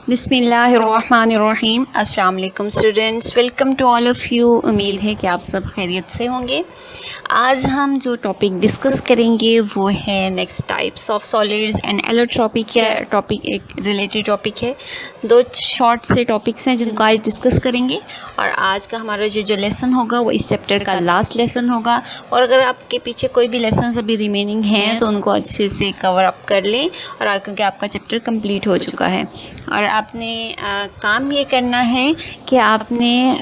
बिस्मिल्लाहिर्रहमानिर्रहीम। अस्सलाम वालेकुम students, welcome to all of you. उम्मीद है कि आप सब खैरियत से होंगे। आज हम जो टॉपिक डिस्कस करेंगे वो है next types of solids and allotropy. क्या टॉपिक एक रिलेटेड टॉपिक है, दो शॉर्ट से टॉपिक्स हैं जिनको आज डिस्कस करेंगे। और आज का हमारा जो लेसन होगा वो इस चैप्टर का लास्ट लेसन होगा। और अगर आपके पीछे कोई भी लेसन अभी रिमेनिंग हैं तो उनको अच्छे से कवर अप कर लें, और क्योंकि आपका चैप्टर कंप्लीट हो चुका है। और आपने काम ये करना है कि आपने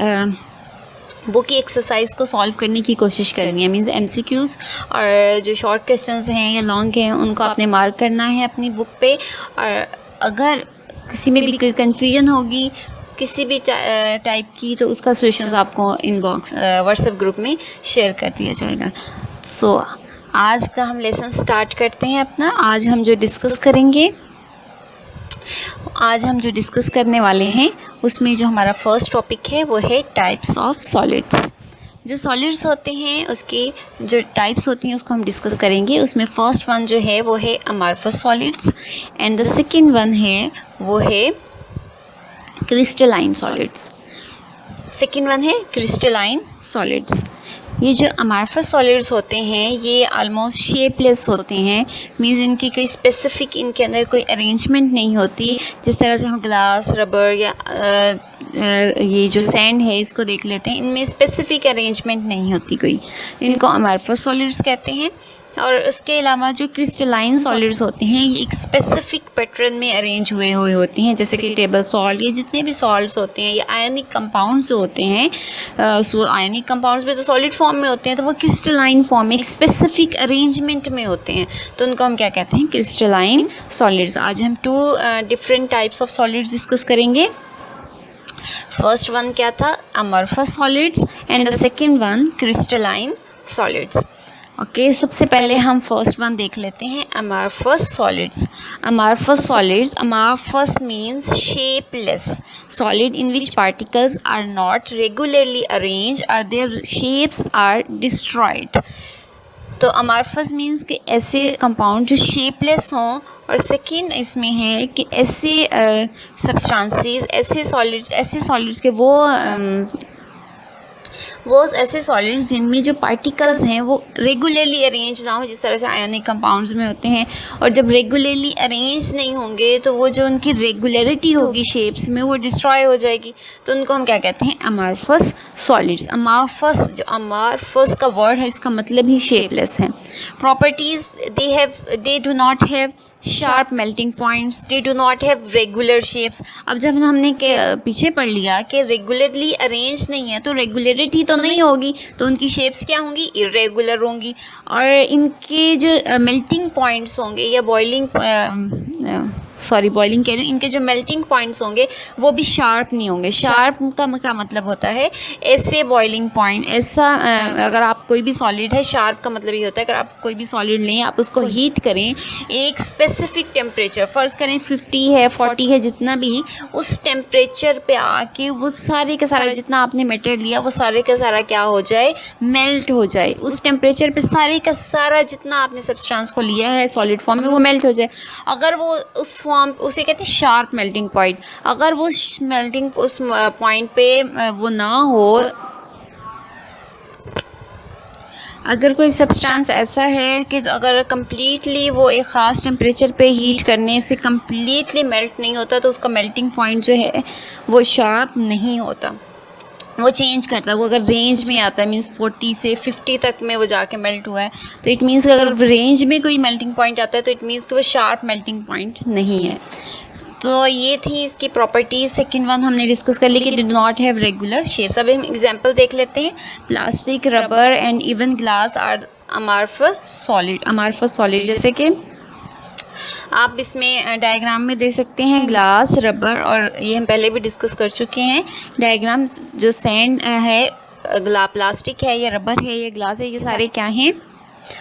बुक की एक्सरसाइज को सॉल्व करने की कोशिश करनी है, मींस एमसीक्यूज़ और जो शॉर्ट क्वेश्चंस हैं या लॉन्ग हैं उनको आपने मार्क करना है अपनी बुक पे। और अगर किसी में भी कोई कन्फ्यूजन होगी किसी भी टाइप की तो उसका सॉल्यूशंस आपको इनबॉक्स व्हाट्सएप ग्रुप में शेयर कर दिया जाएगा। सो आज का हम लेसन स्टार्ट करते हैं अपना। आज हम जो डिस्कस करने वाले हैं उसमें जो हमारा फर्स्ट टॉपिक है वो है टाइप्स ऑफ सॉलिड्स। जो सॉलिड्स होते हैं उसकी जो टाइप्स होती हैं उसको हम डिस्कस करेंगे। उसमें फर्स्ट वन जो है वो है amorphous solids and the second one है वो है क्रिस्टलाइन सॉलिड्स। सेकंड वन है क्रिस्टलाइन सॉलिड्स। ये जो अमॉर्फस सॉलिड्स होते हैं ये ऑलमोस्ट शेपलेस होते हैं, मींस इनकी कोई स्पेसिफिक इनके अंदर कोई अरेंजमेंट नहीं होती। जिस तरह से हम ग्लास, रबर या ये जो सैंड है इसको देख लेते हैं, इनमें स्पेसिफिक अरेंजमेंट नहीं होती कोई, इनको अमॉर्फस सॉलिड्स कहते हैं। और उसके अलावा जो क्रिस्टलाइन सॉलिड्स होते हैं ये एक स्पेसिफिक पैटर्न में अरेंज हुए होती हैं, जैसे कि टेबल सॉल्ट, ये जितने भी सॉल्ट्स होते हैं या आयनिक कंपाउंड्स जो होते हैं, सो आयनिक कंपाउंड्स भी तो सॉलिड फॉर्म में होते हैं, तो वो क्रिस्टलाइन फॉर्म में एक स्पेसिफिक अरेंजमेंट में होते हैं, तो उनको हम क्या कहते हैं, क्रिस्टलाइन सॉलिड्स। आज हम two different types of solids discuss करेंगे। फर्स्ट वन क्या था, amorphous solids and the second one crystalline solids. Okay, सबसे पहले हम फर्स्ट वन देख लेते हैं, amorphous solids. Amorphous solids, amorphous means shapeless solid in which particles are not regularly arrange और देयर शेप्स आर डिस्ट्रॉयड। तो अमॉर्फस मीन्स कि ऐसे कंपाउंड जो शेपलेस हों, और सेकेंड इसमें है कि ऐसे सब्सटेंसेस, ऐसे सॉलिड्स के वो ऐसे सॉलिड्स जिनमें जो पार्टिकल्स हैं वो रेगुलरली अरेंज ना हो, जिस तरह से आयनिक कंपाउंड्स में होते हैं। और जब रेगुलरली अरेंज नहीं होंगे तो वो जो उनकी रेगुलरिटी होगी शेप्स में वो डिस्ट्रॉय हो जाएगी, तो उनको हम क्या कहते हैं, अमॉर्फस सॉलिड्स। अमॉर्फस, जो अमॉर्फस का वर्ड है इसका मतलब ही शेपलेस है। Properties, they do not have sharp melting points, they do not have regular shapes. अब जब हमने के पीछे पढ़ लिया कि रेगुलरली अरेंज नहीं है तो रेगुलरिटी तो नहीं होगी, तो उनकी शेप्स क्या होंगी, इरेगुलर होंगी। और इनके जो मेल्टिंग पॉइंट्स होंगे या बॉइलिंग कह रही हूँ, इनके जो मेल्टिंग पॉइंट्स होंगे वो भी शार्प नहीं होंगे। शार्प का मतलब होता है ऐसे बॉइलिंग पॉइंट, ऐसा अगर आप कोई भी सॉलिड है, शार्प का मतलब ये होता है अगर आप कोई भी सॉलिड लें, आप उसको हीट करें एक स्पेसिफिक टेम्परेचर, फ़र्ज़ करें 50 है, 40 है, जितना भी, उस टेम्परेचर पे आके वो सारे का सारा जितना आपने मटेरियल लिया वो सारे का सारा क्या हो जाए, मेल्ट हो जाए। उस टेम्परेचर पे सारे का सारा जितना आपने सब्सटेंस को लिया है सॉलिड फॉर्म में वो मेल्ट हो जाए। अगर वो उस फॉर्म, उसे कहते हैं शार्प मेल्टिंग पॉइंट, अगर वो मेल्टिंग उस पॉइंट पे वो ना हो, अगर कोई सब्सटेंस ऐसा है कि अगर कम्प्लीटली वो एक ख़ास टेम्परेचर पे हीट करने से कम्प्लीटली मेल्ट नहीं होता तो उसका मेल्टिंग पॉइंट जो है वो शार्प नहीं होता, वो चेंज करता है। वो अगर रेंज में आता है, मींस 40 से 50 तक में वो जाके मेल्ट हुआ है, तो इट मींस कि अगर रेंज में कोई मेल्टिंग पॉइंट आता है तो इट मींस कि वो शार्प मेल्टिंग पॉइंट नहीं है। तो ये थी इसकी प्रॉपर्टीज़। सेकंड वन हमने डिस्कस कर ली कि do not have regular shapes. अब हम एग्जांपल देख लेते हैं। Plastic, rubber and even glass are amorphous solid. जैसे कि आप इसमें डायग्राम में देख सकते हैं ग्लास, रबर, और ये हम पहले भी डिस्कस कर चुके हैं डायग्राम। जो सैंड है, प्लास्टिक है या रबर है या ग्लास है, ये सारे क्या हैं,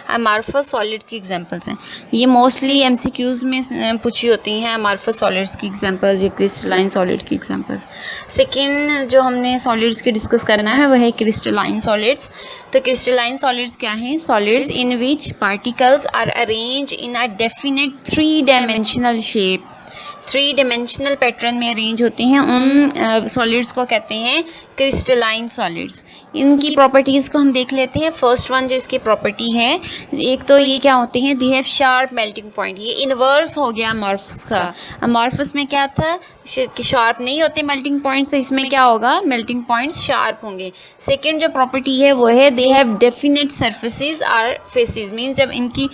अमॉर्फस सॉलिड की एग्जांपल्स हैं। ये मोस्टली एमसीक्यूज़ में पूछी होती हैं, अमॉर्फस सॉलिड्स की एग्जांपल्स या क्रिस्टलाइन सॉलिड की एग्जांपल्स। सेकंड जो हमने सॉलिड्स की डिस्कस करना है वह है क्रिस्टलाइन सॉलिड्स। तो क्रिस्टलाइन सॉलिड्स क्या हैं, solids in which particles are arrange in a definite 3 dimensional shape. Three dimensional pattern में अरेंज होते हैं, उन सॉलिड्स को कहते हैं क्रिस्टलाइन सॉलिड्स। इनकी प्रॉपर्टीज़ को हम देख लेते हैं। फर्स्ट वन जो इसकी प्रॉपर्टी है, एक तो ये क्या होते हैं, they have sharp melting point. ये इन्वर्स हो गया अमॉर्फस का। अमॉर्फस में क्या था कि शार्प नहीं होते मेल्टिंग पॉइंट्स, तो इसमें क्या होगा, मेल्टिंग पॉइंट्स शार्प होंगे। सेकेंड जो प्रॉपर्टी है वो है they have definite surfaces or faces, means जब इनकी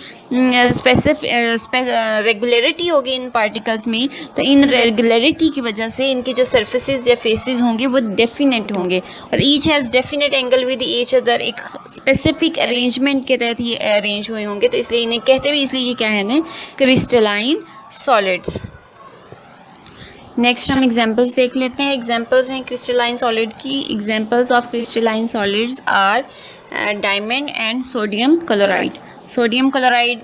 रेगुलरिटी होगी इन पार्टिकल्स में, तो इन रेगुलरिटी की वजह से इनके जो सर्फेसिस या फेसिस होंगे वो डेफिनेट होंगे, और each has definite angle with each other, एक स्पेसिफिक अरेंजमेंट के तहत ये अरेंज हुए होंगे, तो इसलिए इन्हें कहते हुए इसलिए ये क्या है, क्रिस्टलाइन सॉलिड्स। नेक्स्ट हम एग्जांपल्स देख लेते हैं। एग्जांपल्स हैं क्रिस्टलाइन सॉलिड की। Examples of crystalline solids are diamond and sodium chloride. Sodium chloride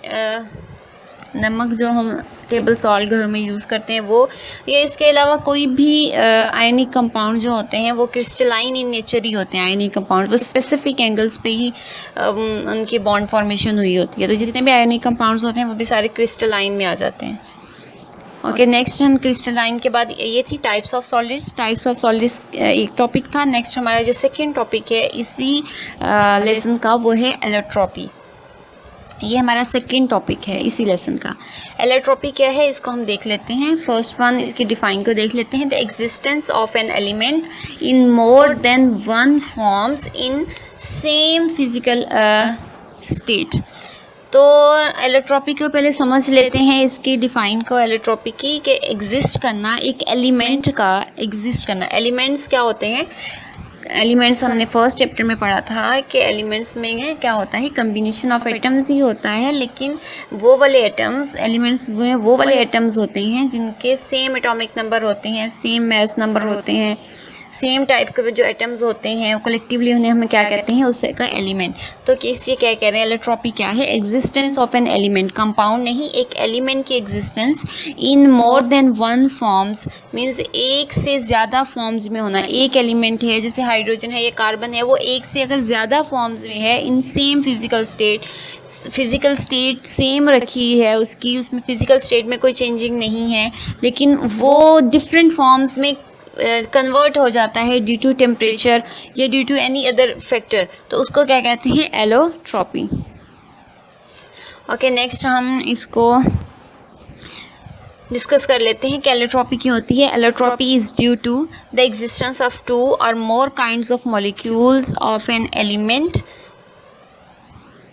नमक जो हम टेबल सॉल्ट घर में यूज़ करते हैं वो, ये इसके अलावा कोई भी आयनिक कंपाउंड जो होते हैं वो क्रिस्टलाइन इन नेचर ही होते हैं। आयनिक कंपाउंड वो स्पेसिफिक एंगल्स पे ही उनकी बॉन्ड फॉर्मेशन हुई होती है, तो जितने भी आयनिक कंपाउंड्स होते हैं वो भी सारे क्रिस्टलाइन में आ जाते हैं। ओके, नेक्स्ट हम क्रिस्टलाइन के बाद ये थी types of solids. Types of solids एक टॉपिक था। नेक्स्ट हमारा जो सेकेंड टॉपिक है इसी लेसन का वो है एलोट्रॉपी। ये हमारा सेकेंड टॉपिक है इसी लेसन का। एलोट्रॉपी क्या है इसको हम देख लेते हैं। फर्स्ट वन इसकी डिफाइन को देख लेते हैं। The existence of an element in more than one forms in same physical state. तो एलोट्रॉपी को पहले समझ लेते हैं, इसकी डिफाइन को एलोट्रॉपी की, कि एग्जिस्ट करना, एक एलिमेंट का एग्जिस्ट करना। एलिमेंट्स क्या होते हैं, एलिमेंट्स हमने फर्स्ट चैप्टर में पढ़ा था कि एलिमेंट्स में क्या होता है, कम्बिनेशन ऑफ एटम्स ही होता है, लेकिन वो वाले एटम्स, एलिमेंट्स वो वाले एटम्स होते हैं जिनके सेम एटॉमिक नंबर होते हैं, सेम मास नंबर होते हैं, सेम टाइप के जो एटम्स होते हैं कलेक्टिवली उन्हें हम क्या कहते हैं, उससे का एलिमेंट। तो इसलिए क्या कह रहे हैं, एलोट्रॉपी क्या है, existence of an element, compound नहीं, एक एलिमेंट की existence in more than one forms, means एक से ज़्यादा फॉर्म्स में होना। एक एलिमेंट है जैसे हाइड्रोजन है या कार्बन है, वो एक से अगर ज़्यादा फॉर्म्स में है in same physical state same रखी है उसकी, उसमें फिजिकल स्टेट में कोई चेंजिंग नहीं है, लेकिन वो डिफरेंट फॉर्म्स में कन्वर्ट हो जाता है due to temperature or due to any other factor, तो उसको क्या कहते हैं, एलोट्रॉपी। ओके, नेक्स्ट हम इसको डिस्कस कर लेते हैं कि एलोट्रॉपी क्यों होती है। Allotropy is due to the existence of two or more kinds of molecules of an element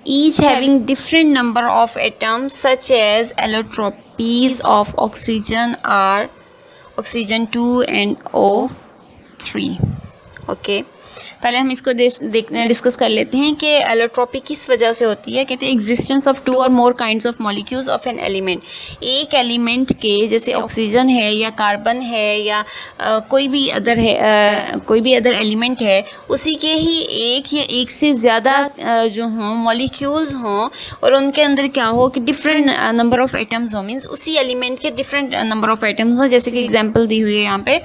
each having different number of atoms, such as allotropies of oxygen are oxygen 2 and O3. Okay, पहले हम इसको discuss कर लेते हैं कि allotropy किस वजह से होती है। कहते हैं existence of two or more kinds of molecules of an element. एक एलिमेंट के जैसे ऑक्सीजन है या कार्बन है या कोई भी अदर एलिमेंट है, उसी के ही एक या एक से ज़्यादा जो हों मॉलिक्यूल्स हों और उनके अंदर क्या हो कि डिफरेंट नंबर ऑफ एटम्स हो, मीन्स उसी एलिमेंट के डिफरेंट नंबर ऑफ एटम्स हो। जैसे कि एग्जांपल दी हुई है यहाँ पे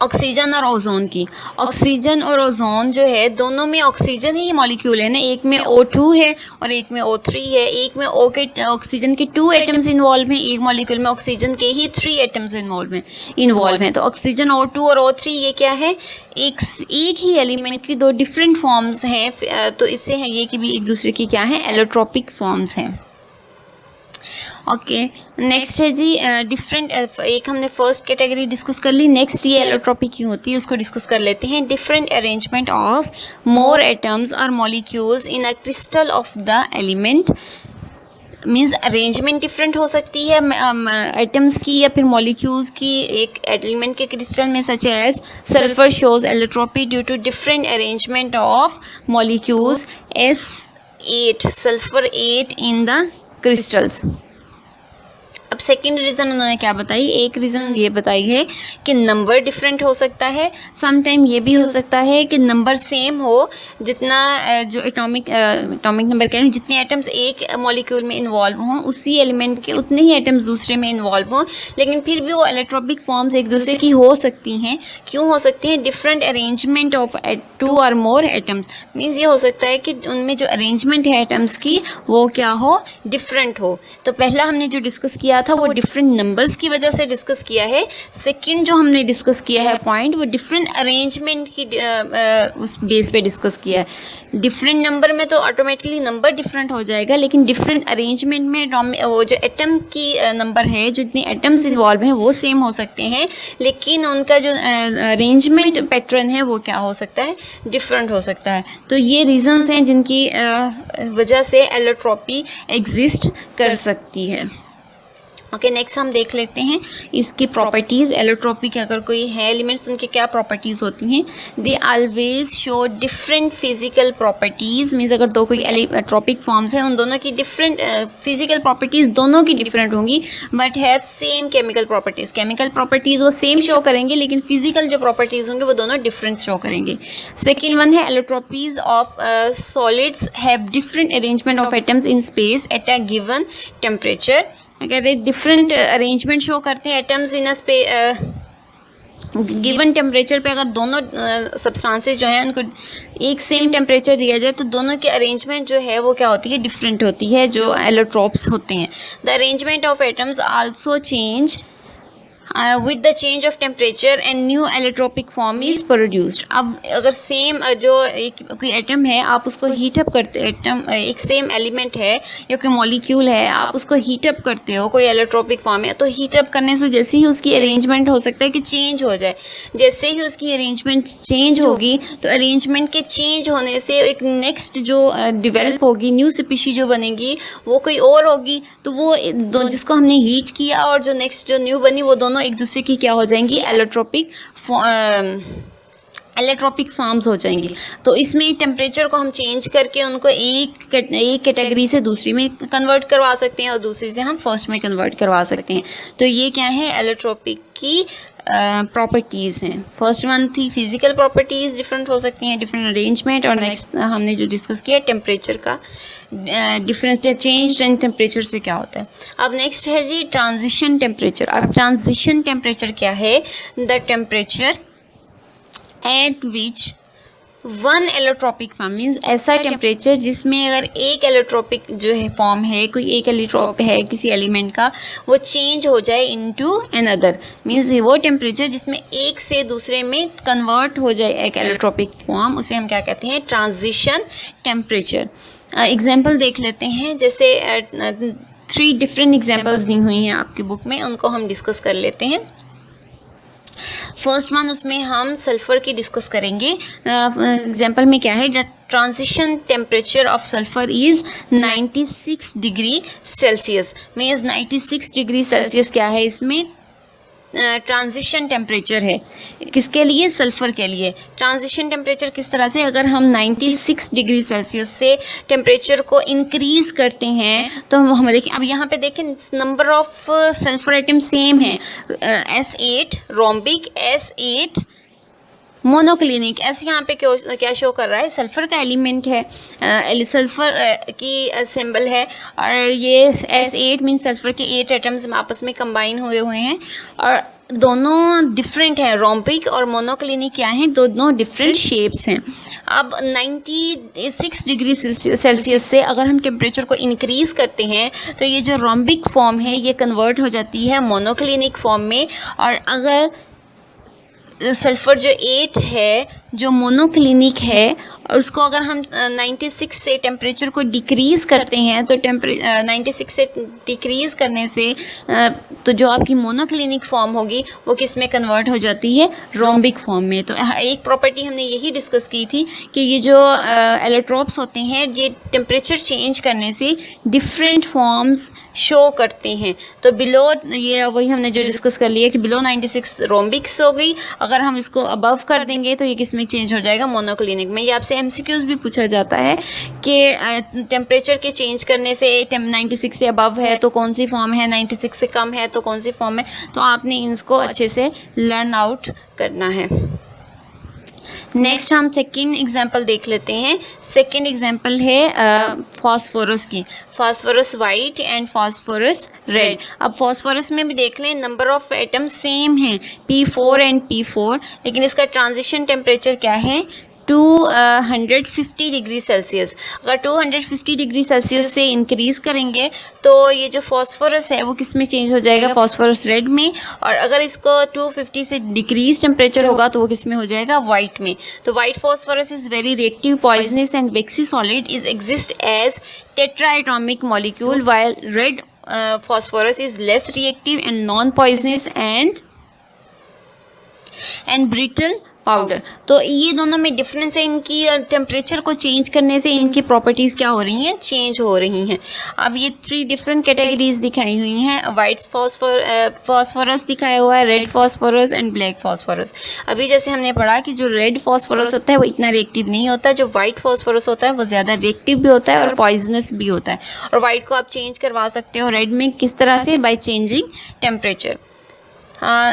ऑक्सीजन और ओजोन की। ऑक्सीजन और ओजोन जो है दोनों में ऑक्सीजन ही मॉलिक्यूल है ना, एक में O2 है और एक में O3 है। एक में ऑक्सीजन के 2 एटम्स इन्वॉल्व हैं, एक मॉलिक्यूल में ऑक्सीजन के ही 3 एटम्स इन्वॉल्व हैं। तो ऑक्सीजन O2 और O3 ये क्या है, एक ही एलिमेंट की दो डिफरेंट फॉर्म्स हैं, तो इससे है ये कि भी एक दूसरे की क्या है, एलोट्रॉपिक फॉर्म्स हैं। ओके, नेक्स्ट है जी डिफरेंट, एक हमने फर्स्ट कैटेगरी डिस्कस कर ली। नेक्स्ट ये एलोट्रॉपी क्यों होती है उसको डिस्कस कर लेते हैं। Different arrangement of more atoms or molecules in a crystal of the element, means arrangement different हो सकती है एटम्स की या फिर मॉलिक्यूल्स की एक एलिमेंट के क्रिस्टल में, such as sulphur shows allotropy due to different arrangement of molecules S8 sulphur 8 in the crystals. अब सेकेंड रीज़न उन्होंने क्या बताई, एक रीज़न ये बताई है कि नंबर डिफरेंट हो सकता है। समटाइम ये भी हो सकता है कि नंबर सेम हो, जितना जो एटॉमिक नंबर कह रहे हैं, जितने एटम्स एक मॉलिक्यूल में इन्वॉल्व हों उसी एलिमेंट के उतने ही एटम्स दूसरे में इन्वॉल्व हों, लेकिन फिर भी वो एलोट्रॉपिक फॉर्म्स एक दूसरे की हो सकती हैं। क्यों हो सकती हैं, डिफरेंट अरेंजमेंट ऑफ 2 और मोर एटम्स, मीन्स ये हो सकता है कि उनमें जो अरेंजमेंट है एटम्स की वो क्या हो, डिफरेंट हो। तो पहला हमने जो डिस्कस किया किया था वो डिफरेंट नंबर्स की वजह से डिस्कस किया है। सेकंड जो हमने डिस्कस किया है पॉइंट, वो डिफरेंट अरेंजमेंट की उस बेस पे डिस्कस किया है। डिफरेंट नंबर में तो ऑटोमेटिकली नंबर डिफरेंट हो जाएगा, लेकिन डिफरेंट अरेंजमेंट में वो जो एटम की नंबर है, जो इतने एटम्स इन्वॉल्व हैं वो सेम हो सकते हैं, लेकिन उनका जो अरेंजमेंट पैटर्न है वो क्या हो सकता है, डिफरेंट हो सकता है। तो ये रीजंस हैं जिनकी वजह से एलोट्रॉपी एग्जिस्ट कर सकती है। ओके, नेक्स्ट हम देख लेते हैं इसकी प्रॉपर्टीज़। एलोट्रॉपी के अगर कोई है एलिमेंट्स, उनकी क्या प्रॉपर्टीज़ होती हैं। They always show different physical properties, means अगर दो कोई एलोट्रॉपिक फॉर्म्स हैं, उन दोनों की डिफरेंट फिजिकल प्रॉपर्टीज़ दोनों की डिफरेंट होंगी, but have same chemical properties. Chemical properties वो सेम शो करेंगे, लेकिन फिजिकल जो प्रॉपर्टीज़ होंगे वो दोनों डिफरेंट शो करेंगे। सेकेंड वन है allotropies of solids have different arrangement of atoms in space at a given temperature. अगर एक डिफरेंट अरेंजमेंट शो करते हैं एटम्स इन गिवन टेम्परेचर पे, अगर दोनों सब्सटेंसेस जो हैं उनको एक सेम टेम्परेचर दिया जाए तो दोनों की अरेंजमेंट जो है वो क्या होती है, डिफरेंट होती है, जो एलोट्रोप्स होते हैं। The arrangement of atoms also change with the change of temperature and new allotropic form is produced. अब अगर सेम जो कोई एटम है, आप उसको हीटअप करते, एटम एक सेम एलिमेंट है या कोई मॉलिक्यूल है, आप उसको हीटअप करते हो, कोई एलोट्रोपिक फॉर्म है, तो हीटअप करने से जैसे ही उसकी अरेंजमेंट हो सकता है कि चेंज हो जाए। जैसे ही उसकी अरेंजमेंट चेंज होगी तो अरेंजमेंट के चेंज होने से एक नेक्स्ट जो डिवेल्प होगी, न्यू स्पीशी जो बनेगी वो कोई और होगी, तो वो जिसको हमने हीट किया और जो नेक्स्ट जो न्यू बनी वो दोनों एक दूसरे की क्या हो जाएंगी, एलोट्रोपिक फॉर्म्स हो जाएंगी। तो इसमें टेम्परेचर को हम चेंज करके उनको एक कैटेगरी से दूसरी में कन्वर्ट करवा सकते हैं और दूसरी से हम फर्स्ट में कन्वर्ट करवा सकते हैं। तो ये क्या है, एलोट्रोपिक की प्रॉपर्टीज़ हैं। फर्स्ट वन थी फिजिकल प्रॉपर्टीज़ डिफरेंट हो सकती हैं, डिफरेंट अरेंजमेंट, और नेक्स्ट हमने जो डिस्कस किया टेम्परेचर का डिफरेंस, चेंज इन टेम्परेचर से क्या होता है। अब नेक्स्ट है जी ट्रांजिशन टेम्परेचर। अब ट्रांजिशन टेम्परेचर क्या है, the temperature at which one allotropic form, means ऐसा टेम्परेचर जिसमें अगर एक एलोट्रोपिक जो है फॉर्म है, कोई एक एलोट्रोप है किसी एलिमेंट का, वो चेंज हो जाए इनटू अनदर, मीन्स वो टेम्परेचर जिसमें एक से दूसरे में कन्वर्ट हो जाए एक एलोट्रोपिक फॉर्म, उसे हम क्या कहते हैं, ट्रांजिशन टेम्परेचर। एग्जाम्पल देख लेते हैं, जैसे 3 डिफरेंट एग्जाम्पल्स दी हुई हैं आपकी बुक में, उनको हम डिस्कस कर लेते हैं। फर्स्ट वन, उसमें हम सल्फ़र की डिस्कस करेंगे। एग्जाम्पल में क्या है, the transition temperature of sulphur is 96 degree Celsius. Means 96 degree Celsius क्या है, इसमें ट्रांजिशन टेम्परेचर है। किसके लिए, सल्फ़र के लिए। ट्रांजिशन टेम्परेचर किस तरह से, अगर हम 96 डिग्री सेल्सियस से टेम्परेचर को इंक्रीज़ करते हैं तो हम देखें, अब यहाँ पे देखें number of sulphur item same है, S8 रोम्बिक, S8 मोनोक्लिनिक। ऐसे यहाँ पे क्या शो कर रहा है, सल्फ़र का एलिमेंट है, सल्फ़र की सिंबल है, और ये S8 मीन सल्फ़र के 8 एटम्स आपस में कंबाइन हुए हैं, और दोनों डिफरेंट हैं। रोम्बिक और मोनोक्लिनिक क्या हैं, दोनों डिफरेंट शेप्स हैं। अब 96 डिग्री सेल्सियस से अगर हम टेम्परेचर को इंक्रीज़ करते हैं तो ये जो रोम्बिक फॉर्म है ये कन्वर्ट हो जाती है मोनोक्लिनिक फॉर्म में, और अगर सल्फ़र जो 8 है जो मोनोक्लिनिक है, और उसको अगर हम 96 से टेम्परेचर को डिक्रीज़ करते हैं तो 96 से डिक्रीज़ करने से तो जो आपकी मोनोक्लिनिक फॉर्म होगी वो किस में कन्वर्ट हो जाती है, रोम्बिक फॉर्म में। तो एक प्रॉपर्टी हमने यही डिस्कस की थी कि ये जो एलोट्रोप्स होते हैं ये टेम्परेचर चेंज करने से डिफरेंट फॉर्म्स शो करते हैं। तो बिलो, ये वही हमने जो डिस्कस कर लिया कि बिलो 96 रोम्बिक्स हो गई, अगर हम इसको अबव कर देंगे तो ये किस में चेंज हो जाएगा, मोनोक्लिनिक में। ये आपसे MCQs भी पूछा जाता है कि टेम्परेचर के चेंज करने से 96 से अबव है तो कौन सी फॉर्म है, 96 से कम है तो कौन सी फॉर्म है, तो आपने इसको अच्छे से लर्न आउट करना है। नेक्स्ट हम सेकेंड एग्जाम्पल देख लेते हैं। सेकेंड एग्जाम्पल है फॉस्फोरस की, phosphorus white and phosphorus red. अब फॉस्फोरस में भी देख लें नंबर ऑफ एटम सेम हैं, P4 एंड P4, लेकिन इसका ट्रांजिशन टेम्परेचर क्या है, 250 डिग्री सेल्सियस। अगर 250 डिग्री सेल्सियस से इंक्रीज़ करेंगे तो ये जो फॉस्फोरस है वो किस में चेंज हो जाएगा, फॉस्फोरस रेड में। और अगर इसको 250 से डिक्रीज टेम्परेचर होगा तो वो किस में हो जाएगा, वाइट में। तो white phosphorus is very reactive, poisonous and waxy solid is exist as tetraatomic molecule, while red phosphorus is less reactive and non-poisonous and brittle powder. तो ये दोनों में डिफरेंस है, इनकी टेम्परेचर को चेंज करने से इनकी प्रॉपर्टीज़ क्या हो रही हैं, चेंज हो रही हैं। अब ये 3 डिफरेंट कैटेगरीज दिखाई हुई हैं। वाइट फॉस्फोरस दिखाया हुआ है, red phosphorus and black phosphorus. अभी जैसे हमने पढ़ा कि जो रेड फॉस्फोरस होता है वो इतना रिएक्टिव नहीं होता, जो वाइट फॉस्फोरस होता है वो ज़्यादा रिएक्टिव भी होता है और पॉइजनस भी होता है। और वाइट को आप चेंज करवा सकते हो रेड में, किस तरह से, by changing temperature.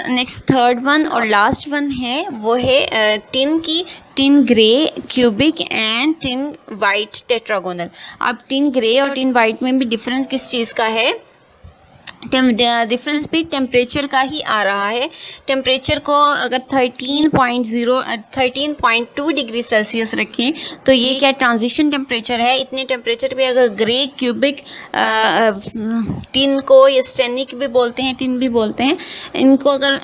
Next third one और लास्ट वन है वो है टिन की, tin grey, cubic and tin white tetragonal. अब टिन ग्रे और टिन वाइट में भी डिफरेंस किस चीज़ का है, डिफरेंस भी टेम्परेचर का ही आ रहा है। टेम्परेचर को अगर 13.2 डिग्री सेल्सियस रखें तो ये क्या ट्रांजिशन टेम्परेचर है। इतने टेम्परेचर पे अगर ग्रे, क्यूबिक, टिन को या स्टेनिक भी बोलते हैं, टिन भी बोलते हैं, इनको अगर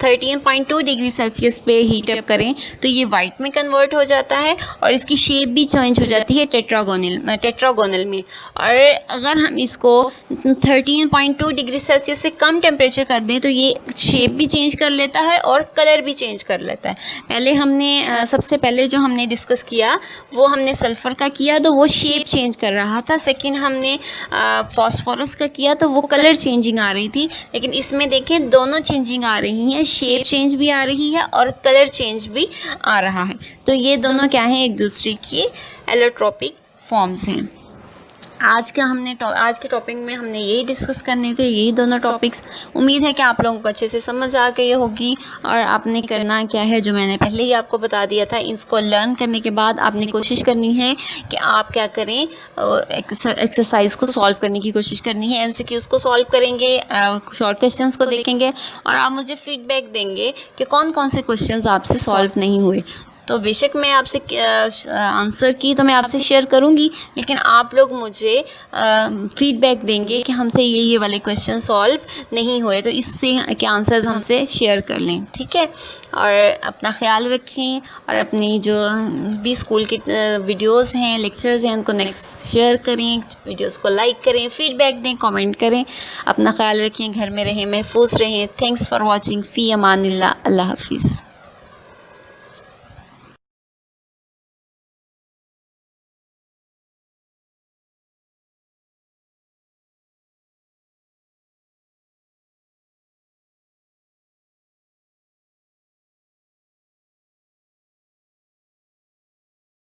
13.2 डिग्री सेल्सियस पे हीट अप करें तो ये वाइट में कन्वर्ट हो जाता है और इसकी शेप भी चेंज हो जाती है टेट्रागोनल में। और अगर हम इसको 13.2 डिग्री सेल्सियस से कम टेम्परेचर कर दें तो ये शेप भी चेंज कर लेता है और कलर भी चेंज कर लेता है। पहले हमने सबसे पहले जो हमने डिस्कस किया वो हमने सल्फ़र का किया तो वो शेप चेंज कर रहा था। सेकंड हमने फॉस्फोरस का किया तो वो कलर चेंजिंग आ रही थी। लेकिन इसमें देखें दोनों चेंजिंग आ रही हैं, शेप चेंज भी आ रही है और कलर चेंज भी आ रहा है। तो ये दोनों क्या हैं, एक दूसरे की एलोट्रोपिक फॉर्म्स हैं। आज के टॉपिक में हमने यही डिस्कस करने थे, यही दोनों टॉपिक्स। उम्मीद है कि आप लोगों को अच्छे से समझ आ गई होगी। और आपने करना क्या है, जो मैंने पहले ही आपको बता दिया था, इसको लर्न करने के बाद आपने कोशिश करनी है कि आप क्या करें, एक्सरसाइज को सॉल्व करने की कोशिश करनी है। MCQs को सॉल्व करेंगे, शॉर्ट क्वेश्चंस को देखेंगे और आप मुझे फीडबैक देंगे कि कौन कौन से क्वेश्चंस आपसे सॉल्व नहीं हुए। तो बेशक मैं आपसे आंसर की तो मैं आपसे शेयर करूंगी, लेकिन आप लोग मुझे फीडबैक देंगे कि हमसे ये वाले क्वेश्चन सॉल्व नहीं हुए, तो इससे के आंसर्स हमसे शेयर कर लें, ठीक है। और अपना ख्याल रखें और अपनी जो भी स्कूल की वीडियोस हैं, लेक्चर्स हैं, उनको नेक्स्ट शेयर करें, वीडियोस को लाइक करें, फीडबैक दें, कमेंट करें। अपना ख्याल रखें, घर में रहें, महफूज रहें। Thanks for watching. फ़ी अमानिल्लाह। अल्लाह हाफिज़।